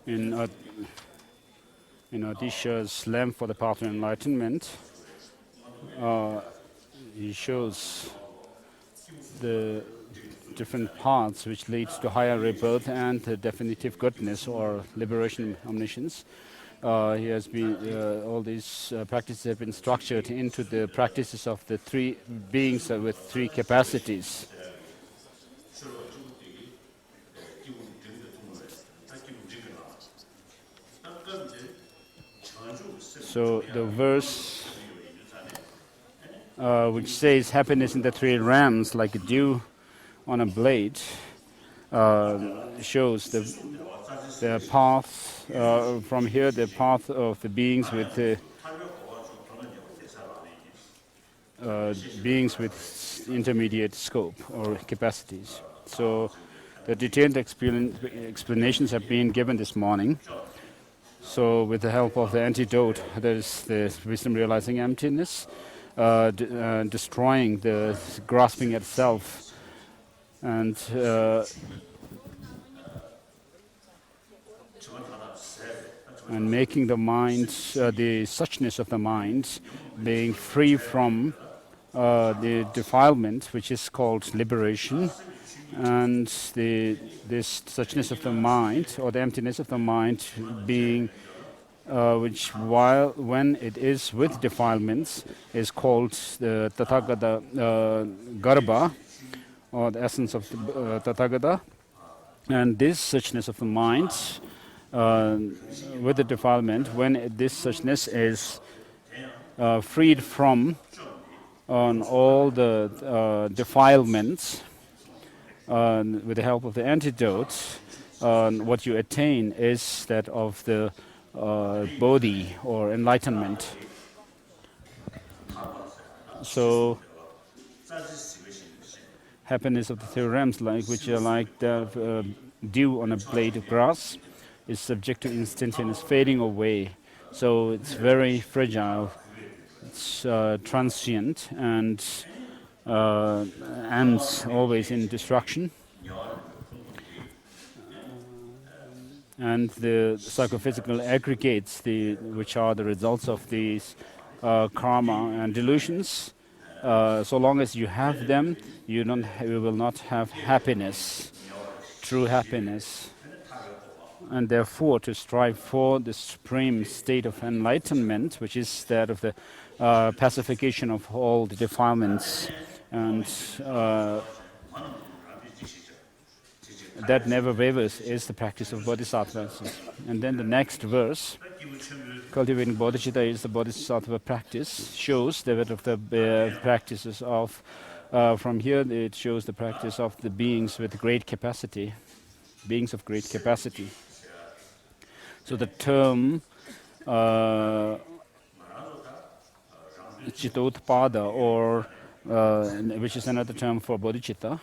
In Odisha's Lamp for the Path of Enlightenment, he shows the different paths which leads to higher rebirth and definitive goodness or liberation, omniscience. He has been all these practices have been structured into the practices of the three beings with three capacities. So the verse which says happiness in the three realms like a dew on a blade shows the path from here, the path of the beings with intermediate scope or capacities. So the detailed explanations have been given this morning. So with the help of the antidote, there is the wisdom realizing emptiness, destroying the grasping at self, and making the mind, the suchness of the mind, being free from the defilement, which is called liberation, and this suchness of the mind, or the emptiness of the mind, being which when it is with defilements is called the Tathagata Garbha, or the essence of the Tathagata. And this suchness of the mind with the defilement, when this suchness is freed from all the defilements, with the help of the antidote, what you attain is that of the bodhi or enlightenment. So happiness of the three realms, which are like the dew on a blade of grass, is subject to instantaneous fading away. So it's very fragile, it's transient, and always in destruction. And the psychophysical aggregates, which are the results of these karma and delusions, so long as you have them, you will not have happiness, true happiness. And therefore, to strive for the supreme state of enlightenment, which is that of the pacification of all the defilements, and that never wavers, is the practice of bodhisattvas. And then the next verse, cultivating bodhicitta is the bodhisattva practice, shows that of the practices of, from here it shows the practice of the beings with great capacity, beings of great capacity. So the term Chittotpada, or which is another term for bodhicitta,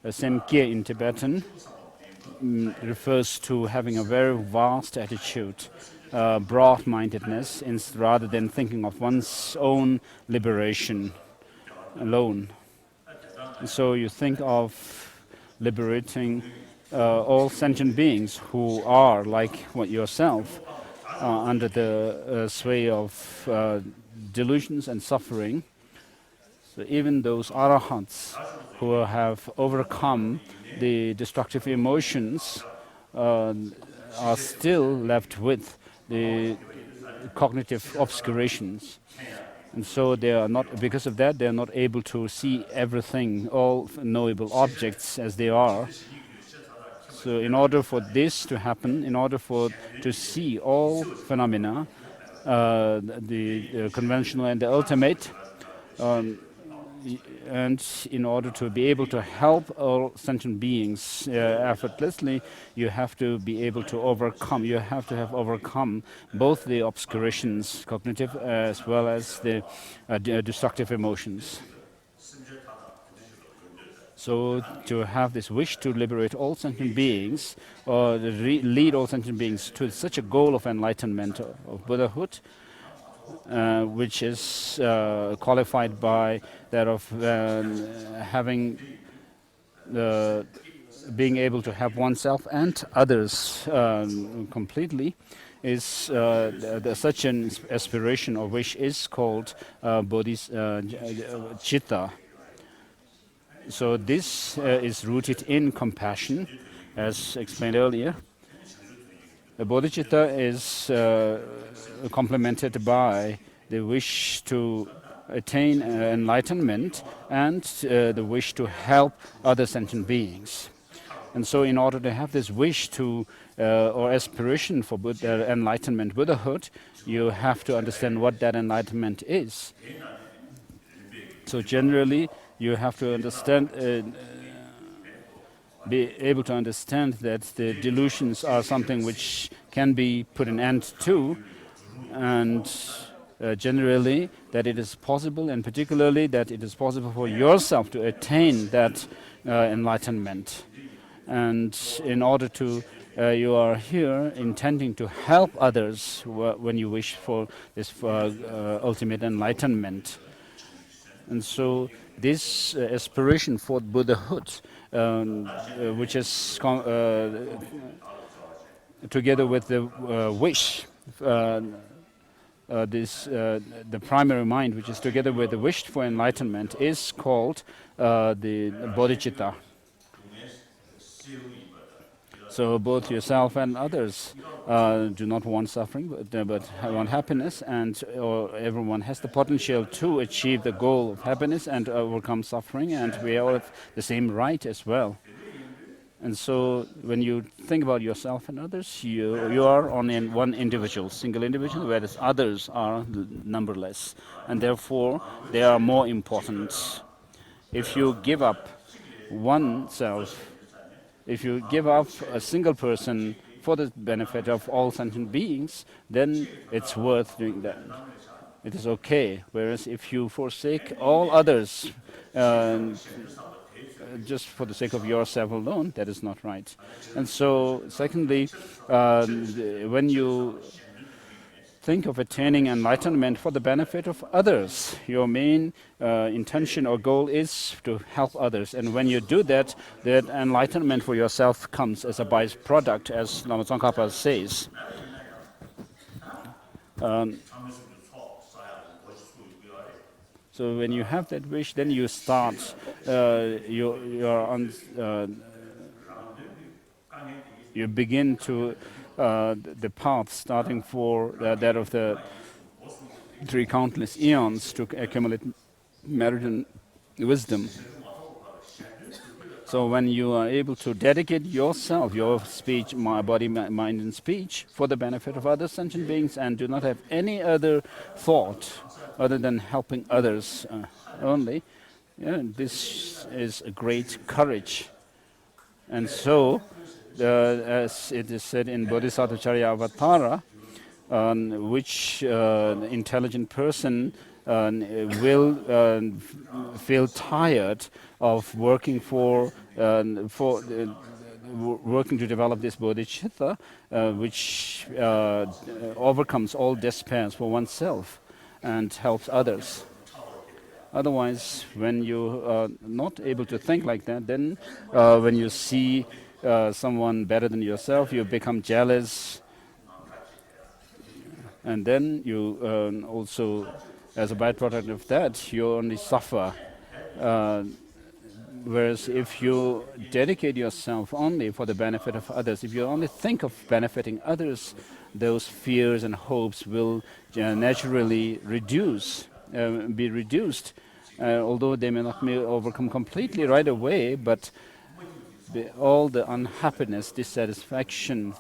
Semkye in Tibetan, refers to having a very vast attitude, broad-mindedness, rather than thinking of one's own liberation alone. So you think of liberating all sentient beings who are like yourself, under the sway of delusions and suffering. So even those arahants who have overcome the destructive emotions are still left with the cognitive obscurations. And so they are not, because of that, they are not able to see everything, all knowable objects as they are. So in order for this to happen, in order to see all phenomena, the conventional and the ultimate, and in order to be able to help all sentient beings effortlessly, you have to be able to overcome, you have to have overcome both the obscurations, cognitive as well as the destructive emotions. So to have this wish to liberate all sentient beings, or lead all sentient beings to such a goal of enlightenment, of Buddhahood, which is qualified by that of having the being able to help oneself and others completely is such an aspiration or wish is called Bodhisattva. So this is rooted in compassion, as explained earlier. The bodhicitta is complemented by the wish to attain enlightenment and the wish to help other sentient beings. And so in order to have this wish to or aspiration for enlightenment, Buddhahood, you have to understand what that enlightenment is. So generally, you have to understand, be able to understand that the delusions are something which can be put an end to, and generally that it is possible, and particularly that it is possible for yourself to attain that enlightenment. And in order to, you are here intending to help others when you wish for this ultimate enlightenment. And so this aspiration for Buddhahood, which is together with the wish, the primary mind, which is together with the wish for enlightenment, is called the bodhicitta. So both yourself and others do not want suffering, but want happiness, and everyone has the potential to achieve the goal of happiness and overcome suffering, and we all have the same right as well. And so when you think about yourself and others, you are on one individual, single individual, whereas others are numberless, and therefore they are more important. If you give up oneself, if you give up a single person for the benefit of all sentient beings, then it's worth doing that. It is okay. Whereas if you forsake all others just for the sake of yourself alone, that is not right. And so, secondly, when you think of attaining enlightenment for the benefit of others, your main intention or goal is to help others. And when you do that, that enlightenment for yourself comes as a byproduct, as Lama Tsongkhapa says. So when you have that wish, then you start, you begin to the path starting for that of the three countless eons to accumulate merit and wisdom. So when you are able to dedicate yourself, your speech, body, mind and speech for the benefit of other sentient beings and do not have any other thought other than helping others only, this is a great courage. And so, as it is said in Bodhisattva Charyavatara, which intelligent person will feel tired of working working to develop this bodhicitta, which overcomes all despairs for oneself and helps others. Otherwise, when you are not able to think like that, then when you see someone better than yourself, you become jealous, and then you also, as a byproduct of that, you only suffer. Whereas if you dedicate yourself only for the benefit of others, if you only think of benefiting others, those fears and hopes will naturally be reduced, although they may not be overcome completely right away, but all the unhappiness, dissatisfaction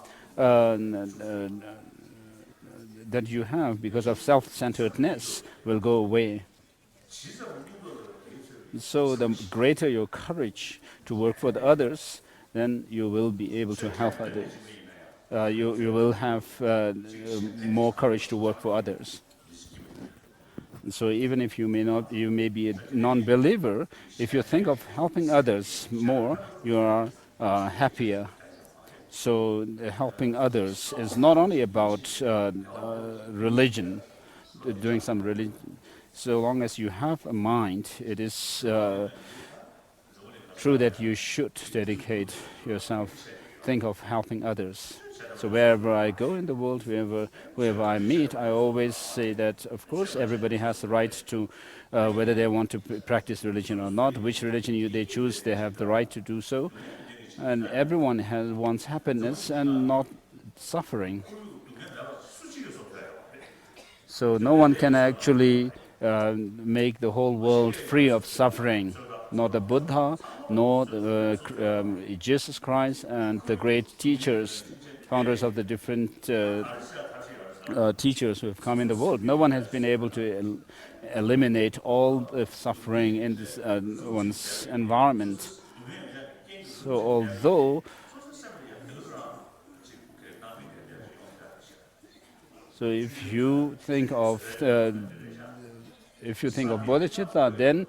that you have because of self-centeredness will go away. So the greater your courage to work for the others, then you will be able to help others. You will have more courage to work for others. And so even if you may be a non-believer, if you think of helping others more, you are happier. So helping others is not only about religion, doing some religion. So long as you have a mind, it is true that you should dedicate yourself, think of helping others. So wherever I go in the world, whoever I meet, I always say that, of course, everybody has the right to, whether they want to practice religion or not, which religion they choose, they have the right to do so. And everyone wants happiness and not suffering. So no one can actually make the whole world free of suffering. Not the Buddha, nor Jesus Christ, and the great teachers, founders of the different teachers who have come in the world. No one has been able to eliminate all the suffering in this one's environment. So although if you think of bodhicitta, then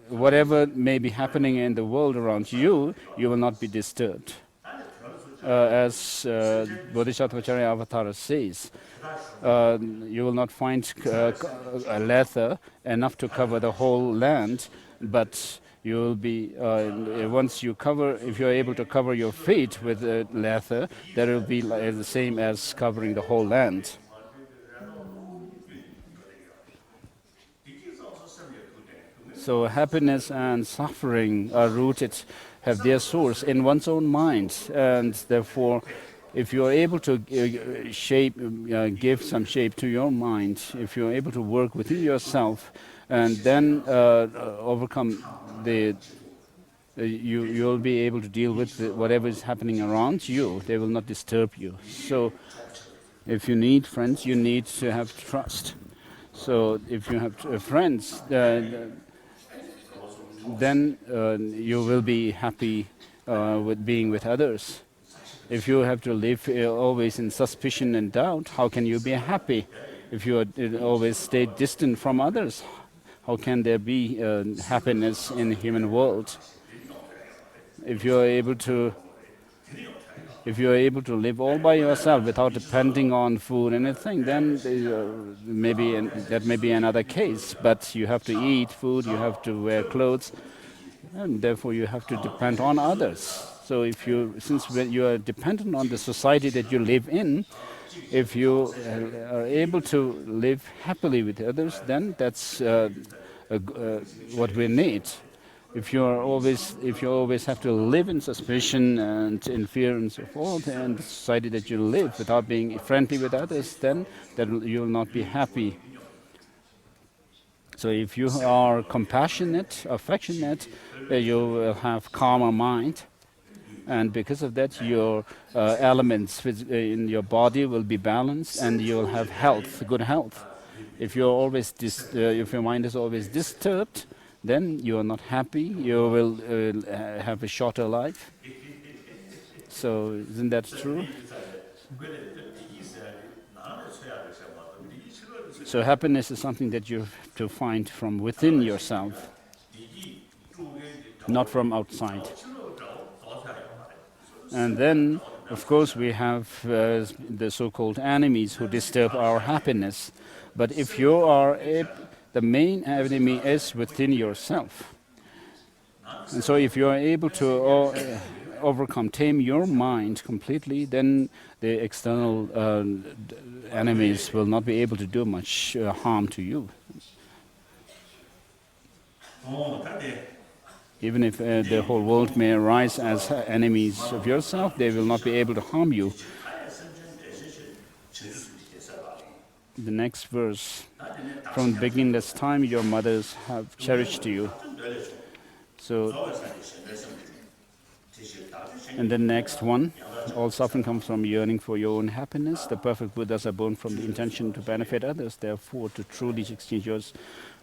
whatever may be happening in the world around you, you will not be disturbed. As Bodhisattva Avatara says, you will not find a leather enough to cover the whole land, but you will be, once you cover, if you're able to cover your feet with leather, that will be the same as covering the whole land. So happiness and suffering are rooted, have their source in one's own mind, and therefore, if you are able to give some shape to your mind, if you are able to work within yourself, and then overcome you'll be able to deal with whatever is happening around you. They will not disturb you. So, if you need friends, you need to have trust. So, if you have friends, then you will be happy with being with others. If you have to live always in suspicion and doubt, how can you be happy? If you always stay distant from others, how can there be happiness in the human world? If you are able to live all by yourself without depending on food and anything, then that may be another case. But you have to eat food, you have to wear clothes, and therefore you have to depend on others. So since you are dependent on the society that you live in, if you are able to live happily with others, then that's what we need. If you always have to live in suspicion and in fear and so forth, and the society that you live without being friendly with others, then you will not be happy. So if you are compassionate, affectionate, you will have calmer mind, and because of that, your elements in your body will be balanced, and you will have health, good health. If if your mind is always disturbed, then you are not happy, you will have a shorter life. So isn't that true? So happiness is something that you have to find from within yourself, not from outside. And then, of course, we have the so-called enemies who disturb our happiness. But if you are the main enemy is within yourself. And so if you are able to tame your mind completely, then the external enemies will not be able to do much harm to you. Even if the whole world may arise as enemies of yourself, they will not be able to harm you. The next verse, from the beginningless time your mothers have cherished you. So, and the next one, all suffering comes from yearning for your own happiness. The perfect Buddhas are born from the intention to benefit others. Therefore, to truly exchange your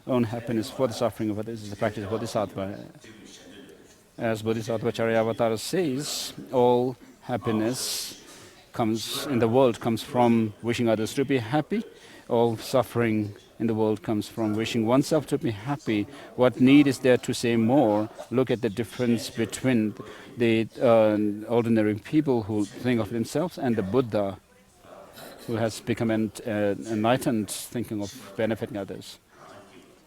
own happiness for the suffering of others is the practice of Bodhisattva. As Bodhisattva Charyavatara says, all happiness in the world comes from wishing others to be happy. All suffering in the world comes from wishing oneself to be happy. What need is there to say more? Look at the difference between the ordinary people who think of themselves and the Buddha, who has become enlightened, thinking of benefiting others.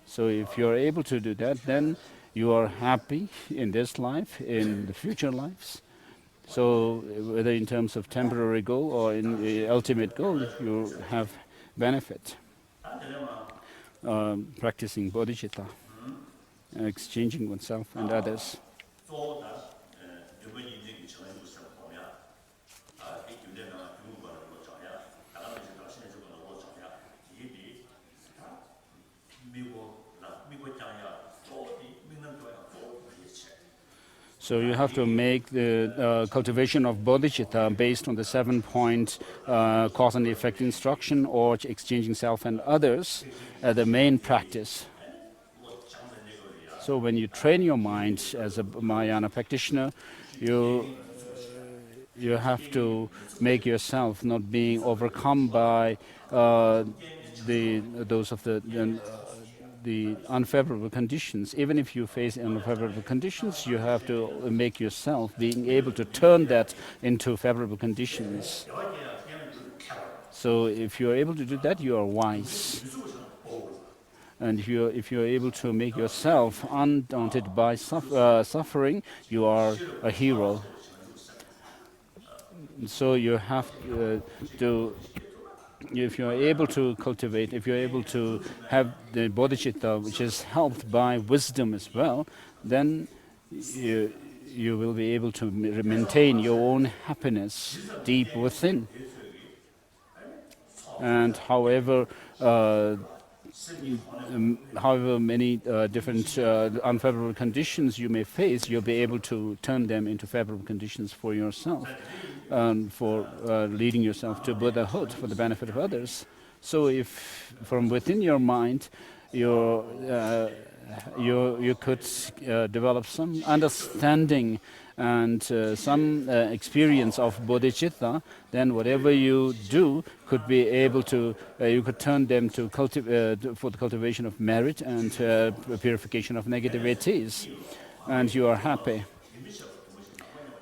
So if you're able to do that, then you are happy in this life, in the future lives. So whether in terms of temporary goal or in the ultimate goal, you have benefit. Practicing bodhicitta, exchanging oneself and others. So you have to make the cultivation of bodhicitta based on the 7-point cause and effect instruction, or exchanging self and others, the main practice. So when you train your mind as a Mahayana practitioner, you have to make yourself not being overcome by the unfavorable conditions. Even if you face unfavorable conditions, you have to make yourself being able to turn that into favorable conditions. So if you are able to do that, you are wise. And if you're able to make yourself undaunted by suffering, you are a hero. So you have to, if you are able to cultivate, if you're able to have the bodhicitta, which is helped by wisdom as well, then you will be able to maintain your own happiness deep within. And however many different unfavorable conditions you may face, you'll be able to turn them into favorable conditions for yourself, and for leading yourself to Buddhahood for the benefit of others. So if from within your mind you could develop some understanding and some experience of bodhicitta, then whatever you do could be able to, you could turn them to for the cultivation of merit and purification of negativities, and you are happy.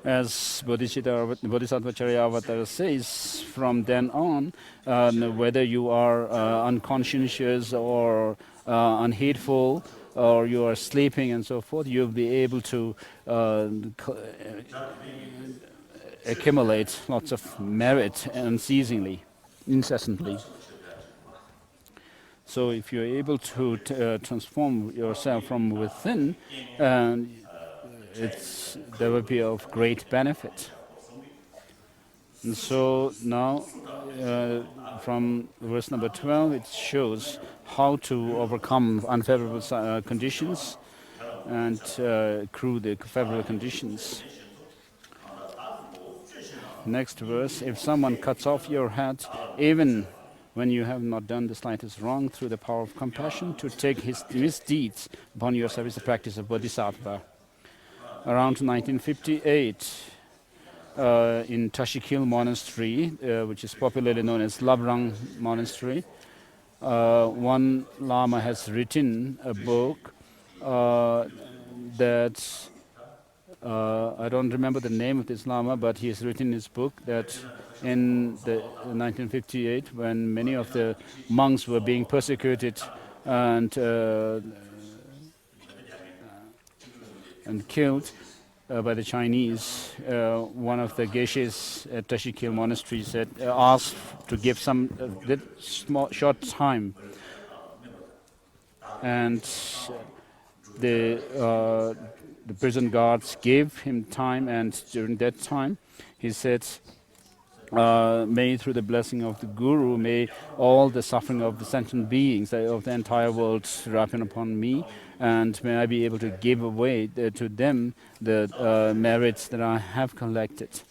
As Bodhisattva Charyavatara says, from then on, whether you are unconscientious or unheedful, or you are sleeping and so forth, you'll be able to accumulate lots of merit unceasingly, incessantly. So if you're able to transform yourself from within, there will be of great benefit. And so now, from verse number 12, it shows how to overcome unfavorable conditions and accrue the favorable conditions. Next verse: if someone cuts off your head, even when you have not done the slightest wrong, through the power of compassion, to take his misdeeds upon yourself is the practice of Bodhisattva. Around 1958, in Tashikil Monastery, which is popularly known as Labrang Monastery, one Lama has written a book that I don't remember the name of this Lama, but he has written his book that in 1958, when many of the monks were being persecuted and killed by the Chinese, one of the geshes at Tashikil Monastery asked to give some short time, and the prison guards gave him time, and during that time he said, may through the blessing of the Guru, may all the suffering of the sentient beings of the entire world ripen upon me, and may I be able to give away to them the merits that I have collected.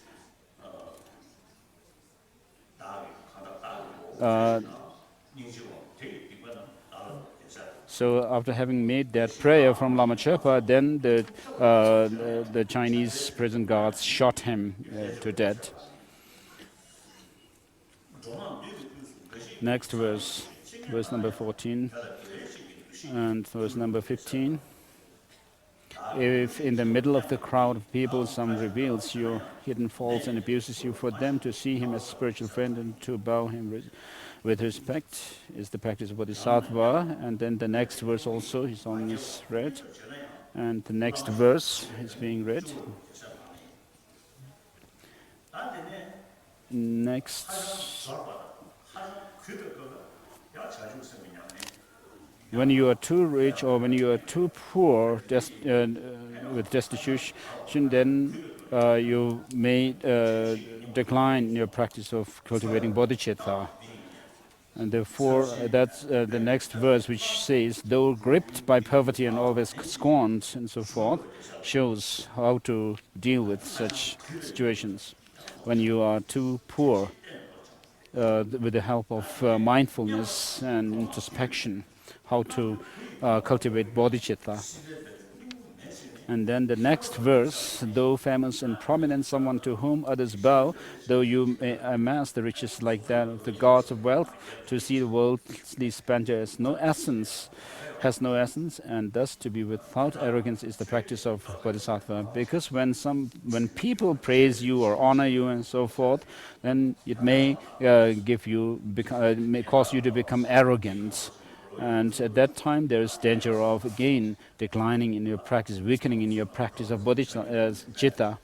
So after having made that prayer from Lama Chöpa, then the Chinese prison guards shot him to death. Next verse, verse number 14 and verse number 15. If in the middle of the crowd of people some reveals your hidden faults and abuses you, for them to see him as a spiritual friend and to bow him with respect is the practice of Bodhisattva. And then the next verse also is on this read. And the next verse is being read. Next. When you are too rich or when you are too poor with destitution, then you may decline in your practice of cultivating bodhicitta. And therefore, that's the next verse, which says, though gripped by poverty and always scorned and so forth, shows how to deal with such situations. When you are too poor, with the help of mindfulness and introspection, how to cultivate bodhicitta. And then the next verse, though famous and prominent, someone to whom others bow, though you may amass the riches like that of the gods of wealth, to see the worldly splendor has no essence, and thus to be without arrogance is the practice of Bodhisattva. Because when people praise you or honor you and so forth, then it may may cause you to become arrogant. And at that time, there is danger of again declining in your practice, weakening in your practice of bodhicitta.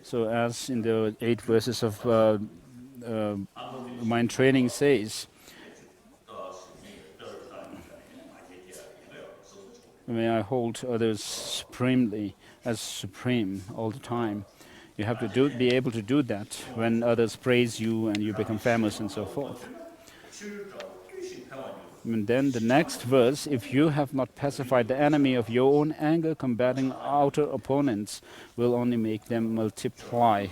So, as in the 8 verses of mind training says, may I hold others supremely as supreme all the time. You have to be able to do that when others praise you and you become famous and so forth. And then the next verse, if you have not pacified the enemy of your own anger, combating outer opponents will only make them multiply.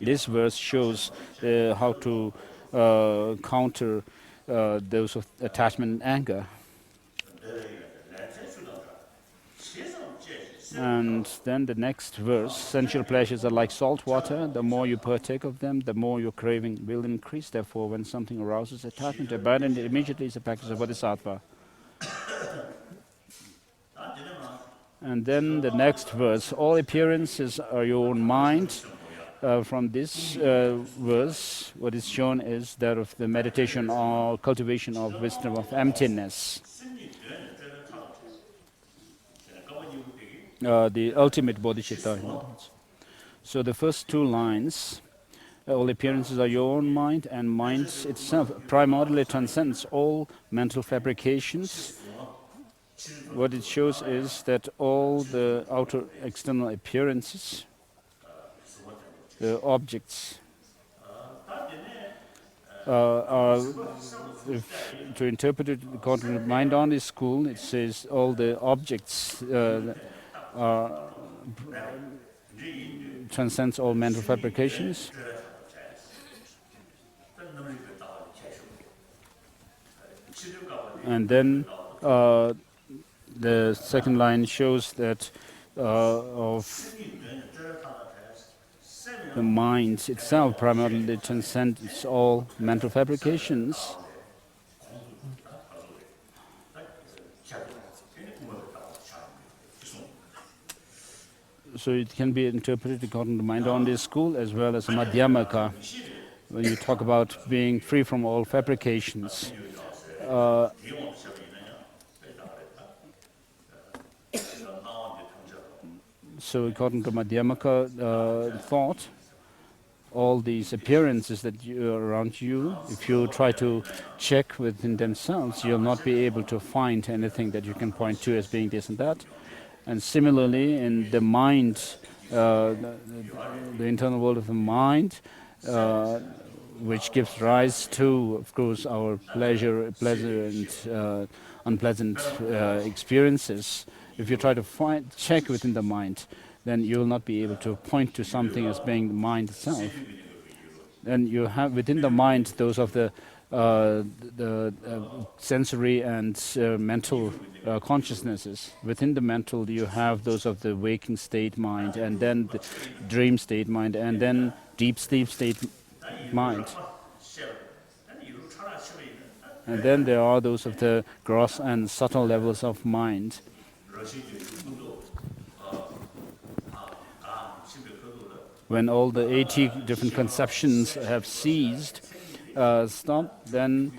This verse shows how to counter those of attachment and anger. And then the next verse, sensual pleasures are like salt water. The more you partake of them, the more your craving will increase. Therefore, when something arouses attachment, abandon it immediately is a practice of Bodhisattva. And then the next verse, all appearances are your own mind. From this verse, what is shown is that of the meditation or cultivation of wisdom of emptiness. The ultimate bodhicitta. So the first 2 lines, all appearances are your own mind, and mind itself primordially transcends all mental fabrications. What it shows is that all the outer external appearances, the objects, are, to interpret it according to the mind-only school, it says all the objects transcends all mental fabrications. And then the second line shows that of the mind itself primarily transcends all mental fabrications. So it can be interpreted according to mind-only school as well as a madhyamaka, when you talk about being free from all fabrications. So according to madhyamaka thought, all these appearances that are around you, if you try to check within themselves, you'll not be able to find anything that you can point to as being this and that. And similarly, in the mind, the internal world of the mind, which gives rise to, of course, our pleasure and unpleasant experiences. If you try to check within the mind, then you will not be able to point to something as being the mind itself. Then you have within the mind those of the sensory and mental consciousnesses. Within the mental, you have those of the waking state mind, and then the dream state mind, and then deep sleep state mind. And then there are those of the gross and subtle levels of mind. When all the 80 different conceptions have ceased, stopped, then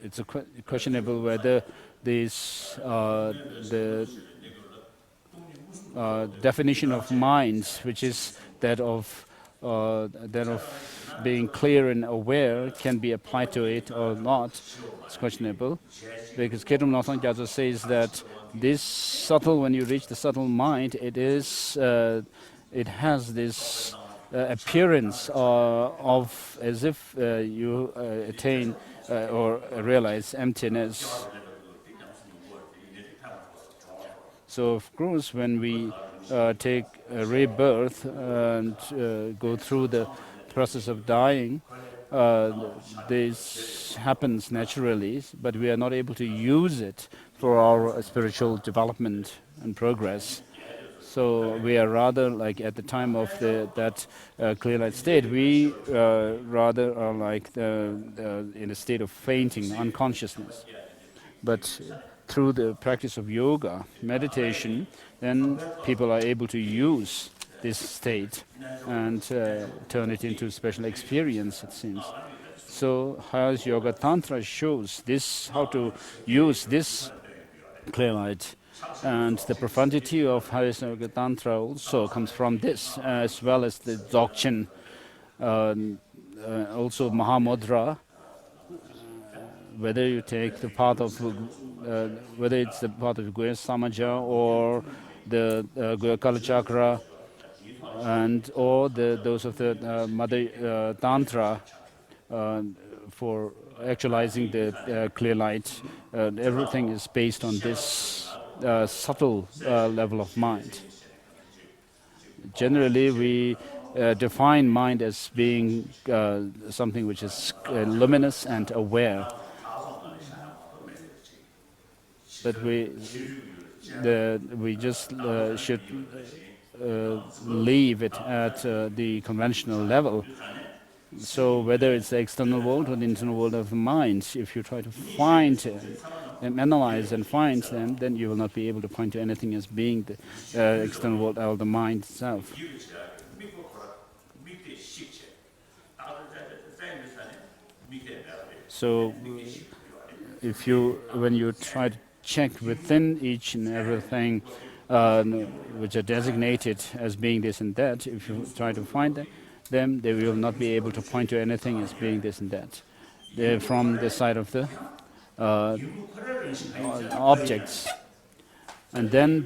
it's questionable whether this the definition of minds, which is that of being clear and aware, can be applied to it or not. It's questionable, because Kedum Losang Gyatso says that this subtle, when you reach the subtle mind, it has this appearance of as if you attain or realize emptiness. So of course, when we take a rebirth and go through the process of dying, this happens naturally, but we are not able to use it for our spiritual development and progress. So we are rather like at the time of that clear light state, we rather are like in a state of fainting, unconsciousness. But through the practice of yoga, meditation, then people are able to use this state and turn it into special experience, it seems. So Hayas Yoga Tantra shows this, how to use this clear light. And the profundity of Hayas Yoga Tantra also comes from this, as well as the Dzogchen, also Mahamudra. Whether you take the path of, whether it's the path of Guya Samaja or the Guya Kala Chakra, and or those of the Mother Tantra for actualizing the clear light, everything is based on this subtle level of mind. Generally, we define mind as being something which is luminous and aware. But we just should leave it at the conventional level. So whether it's the external world or the internal world of the mind, if you try to find and analyze and find them, then you will not be able to point to anything as being the external world or the mind itself. So when you try to check within each and everything which are designated as being this and that, if you try to find them, they will not be able to point to anything as being this and that. They're from the side of the objects. And then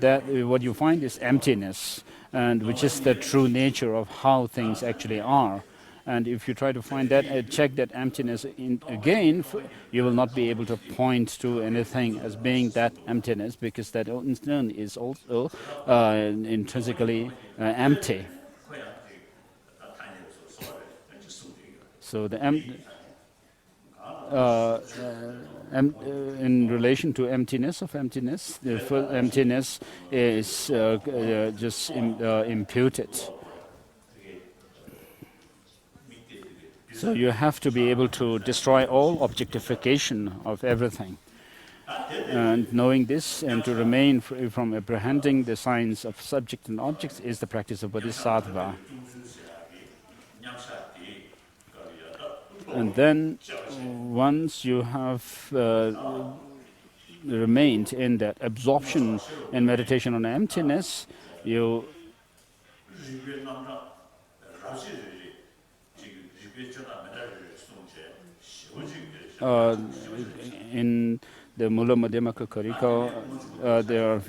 what you find is emptiness, and which is the true nature of how things actually are. And if you try to find that, check that emptiness again, you will not be able to point to anything as being that emptiness, because that in turn is also intrinsically empty. So in relation to emptiness of emptiness, the first emptiness is just imputed. So you have to be able to destroy all objectification of everything. And knowing this and to remain free from apprehending the signs of subject and objects is the practice of Bodhisattva. And then once you have remained in that absorption and meditation on emptiness, you in the Mula Madhyamaka Karika, there are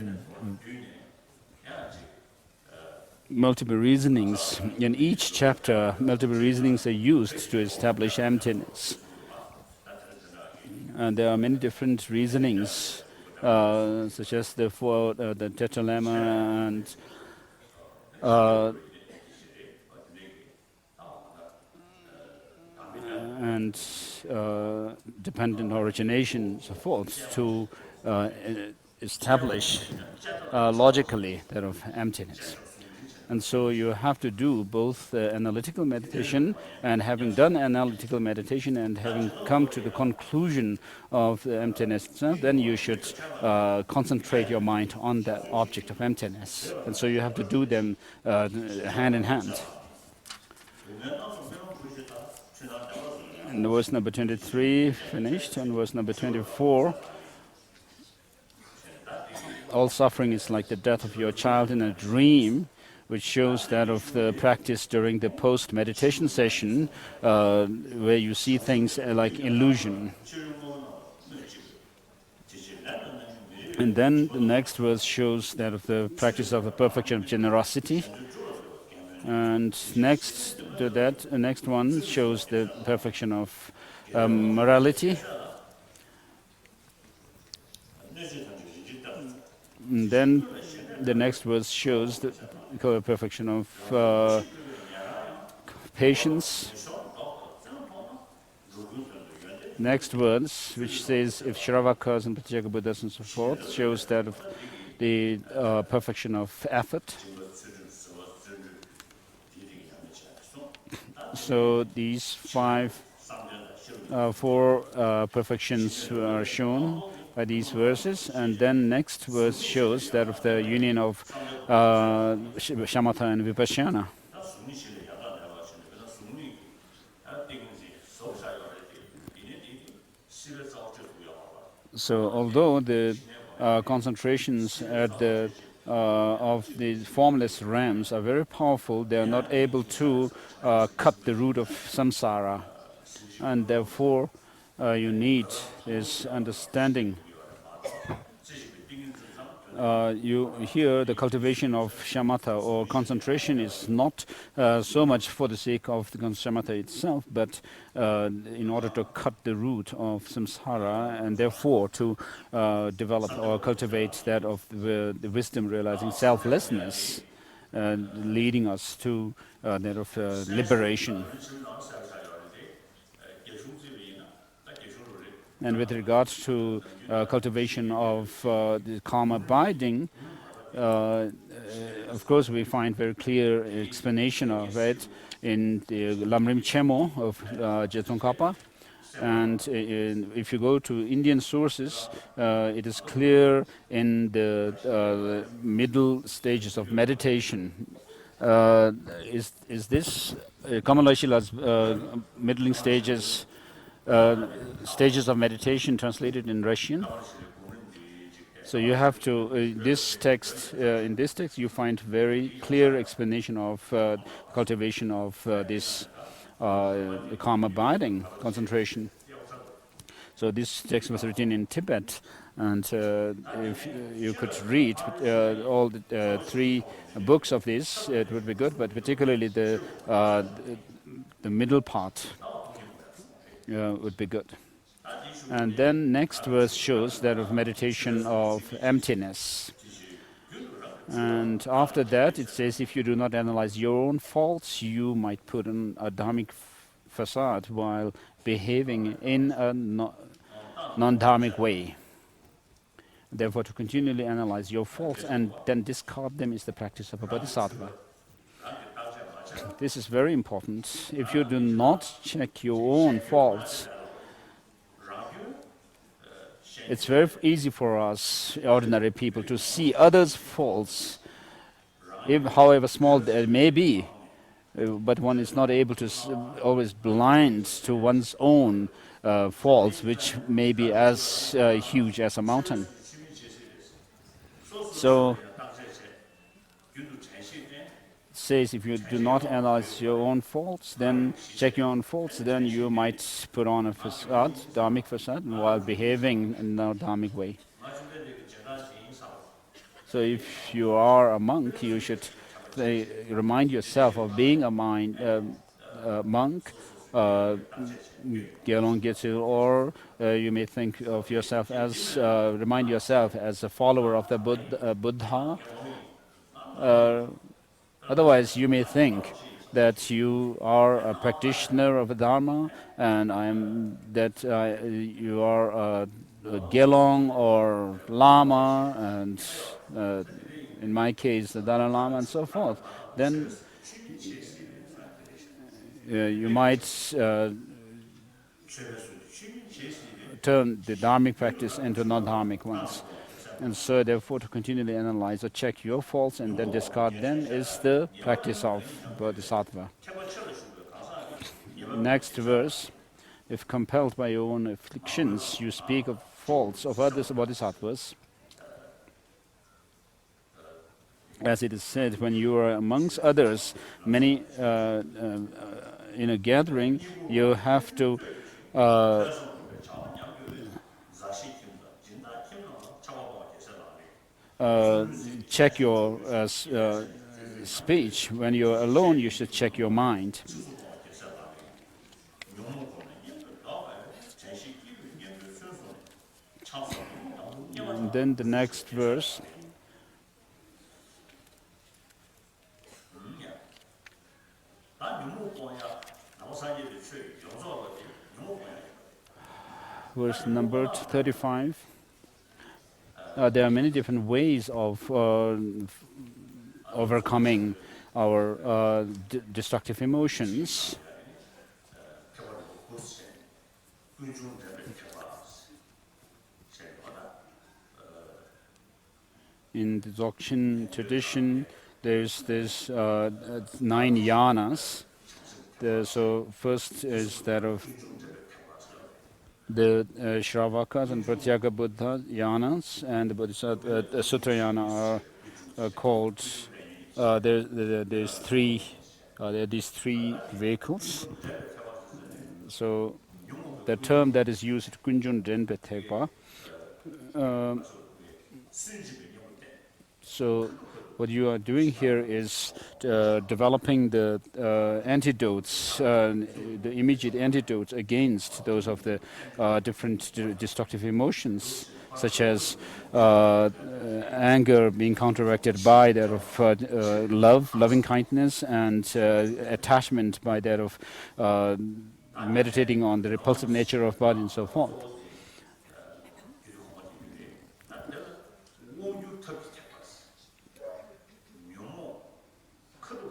multiple reasonings. In each chapter, multiple reasonings are used to establish emptiness. And there are many different reasonings, such as the Tetra Lama and dependent origination, so forth, to establish logically that of emptiness. And so you have to do both analytical meditation, and having done analytical meditation and having come to the conclusion of the emptiness itself, then you should concentrate your mind on that object of emptiness. And so you have to do them hand in hand. And verse number 23 finished, and verse number 24. All suffering is like the death of your child in a dream, which shows that of the practice during the post-meditation session, where you see things like illusion. And then the next verse shows that of the practice of the perfection of generosity. And next to that, the next one shows the perfection of morality. And then the next verse shows the perfection of patience. Next verse, which says if Shravakas and Pratyeka Buddhas and so forth, shows that of the perfection of effort. So these four perfections are shown by these verses, and then next verse shows that of the union of shamatha and vipassana. So although the concentrations at the of the formless realms are very powerful, they are not able to cut the root of samsara, and therefore you need this understanding. Here the cultivation of shamatha or concentration is not so much for the sake of the shamatha itself, but in order to cut the root of samsara, and therefore to develop or cultivate that of the wisdom realizing selflessness, leading us to that of liberation. And with regards to cultivation of the calm abiding, of course we find very clear explanation of it in the Lamrim Chemo of Jetongkapa. And if you go to Indian sources, it is clear in the middle stages of meditation. Is this Kamala Shila's middling stages of meditation translated in Russian? So you have to in this text you find very clear explanation of cultivation of this calm abiding concentration. So this text was written in Tibet, and if you could read all the three books of this, it would be good, but particularly the middle part would be good. And then next verse shows that of meditation of emptiness. And after that it says if you do not analyze your own faults, you might put on a dharmic facade while behaving in a non-dharmic way. Therefore, to continually analyze your faults and then discard them is the practice of a bodhisattva. This is very important. If you do not check your own faults, it's very easy for us, ordinary people, to see others' faults, however small they may be, but one is not able to always blind to one's own faults, which may be as huge as a mountain. So says if you do not analyze your own faults, then check your own faults, then you might put on a facade, dharmic facade, while behaving in a dharmic way. So if you are a monk, you should remind yourself of being a monk, Gyalong Getsu, or you may think of yourself as, remind yourself as a follower of the Buddha. Otherwise, you may think that you are a practitioner of a Dharma, and you are a Gelong or Lama, and in my case, the Dalai Lama, and so forth. Then you might turn the dharmic practice into non-dharmic ones. And so therefore to continually analyze or check your faults and then discard them is the practice of Bodhisattva. next verse, if compelled by your own afflictions, you speak of faults of others bodhisattvas. As it is said, when you are amongst others, many in a gathering, you have to check your speech. When you're alone, you should check your mind. And then the next verse. Verse number 35. There are many different ways of overcoming our destructive emotions. In the Dzogchen tradition, there's 9 yanas. So first is that of the Shravakas and Pratyeka Buddha yanas, and the Bodhisattva Sutra yana are called. There's three. There are these 3 vehicles. So the term that is used at Kunjun Denpa Thekpa. So what you are doing here is developing the antidotes, the immediate antidotes against those of the different destructive emotions, such as anger being counteracted by that of loving kindness, and attachment by that of meditating on the repulsive nature of body and so forth.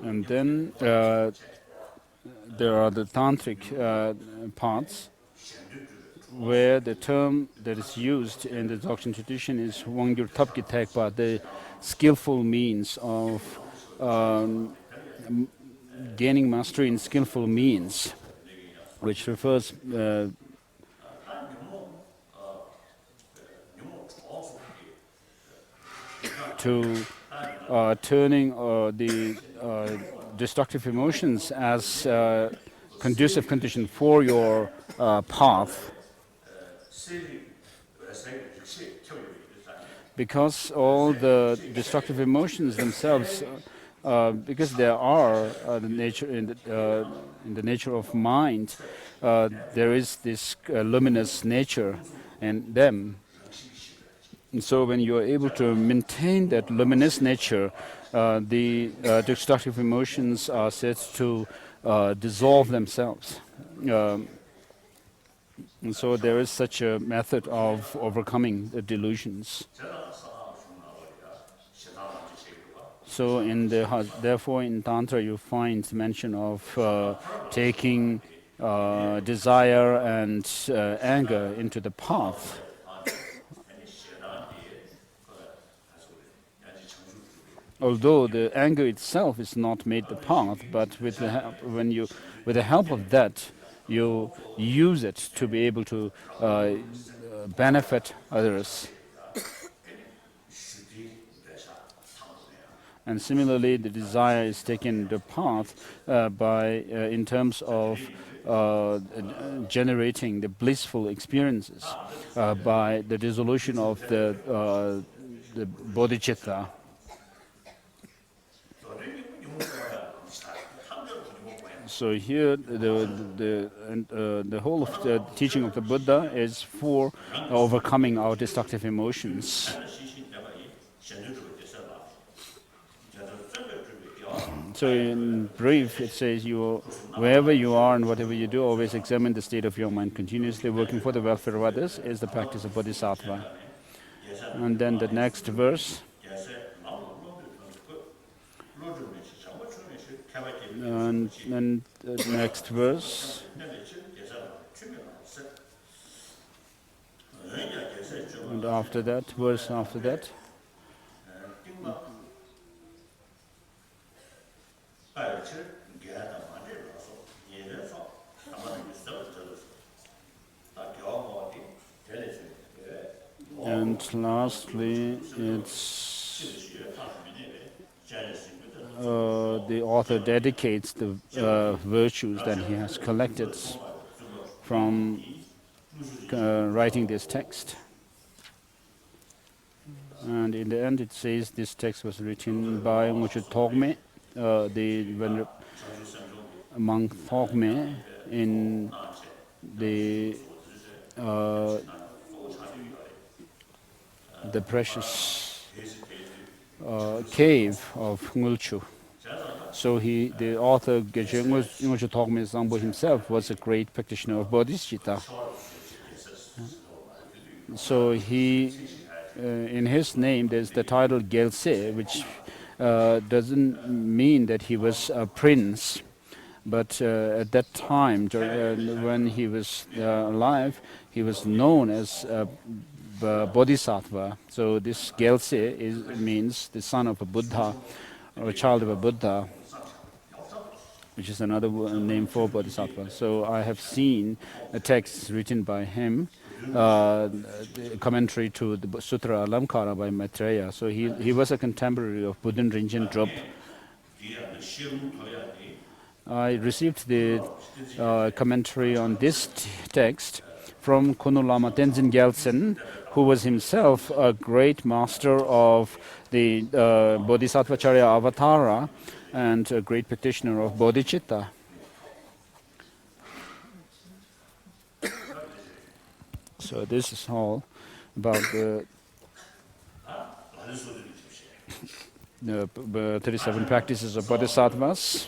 And then there are the tantric parts, where the term that is used in the Dzogchen tradition is Wangyur Tapki Thekpa, the skillful means of gaining mastery in skillful means, which refers to turning the destructive emotions as conducive condition for your path. Because all the destructive emotions themselves, because there are the nature in the nature of mind, there is this luminous nature in them. And so when you are able to maintain that luminous nature, the destructive emotions are said to dissolve themselves. And so there is such a method of overcoming the delusions. So therefore in Tantra you find mention of taking desire and anger into the path. Although the anger itself is not made the path, but with the help of that, you use it to be able to benefit others. And similarly, the desire is taken the path in terms of generating the blissful experiences by the dissolution of the bodhicitta. So here, the whole of the teaching of the Buddha is for overcoming our destructive emotions. So in brief, it says, wherever you are and whatever you do, always examine the state of your mind. Continuously working for the welfare of others is the practice of Bodhisattva. And then the next verse. And then the next verse. And after that, verse after that. And lastly, it's the author dedicates the virtues that he has collected from writing this text. And in the end, it says this text was written by Ngöche Togme, the monk Togme, in the precious cave of Ngulchu. So the author Ngöche Togme Sangpo himself was a great practitioner of Bodhisattva. So he, in his name, there's the title Gyaltse, which doesn't mean that he was a prince, but at that time, when he was alive, he was known as Bodhisattva. So this Gyaltse means the son of a Buddha, or a child of a Buddha, which is another name for Bodhisattva. So I have seen a text written by him, the commentary to the Sutra Alamkara by Maitreya. So he was a contemporary of Buddhan Rinchen Drup. I received the commentary on this text from Kunu Lama Tenzin Gyaltsen, who was himself a great master of the Bodhisattvacharya Avatara and a great practitioner of bodhicitta. So this is all about the 37 practices of bodhisattvas.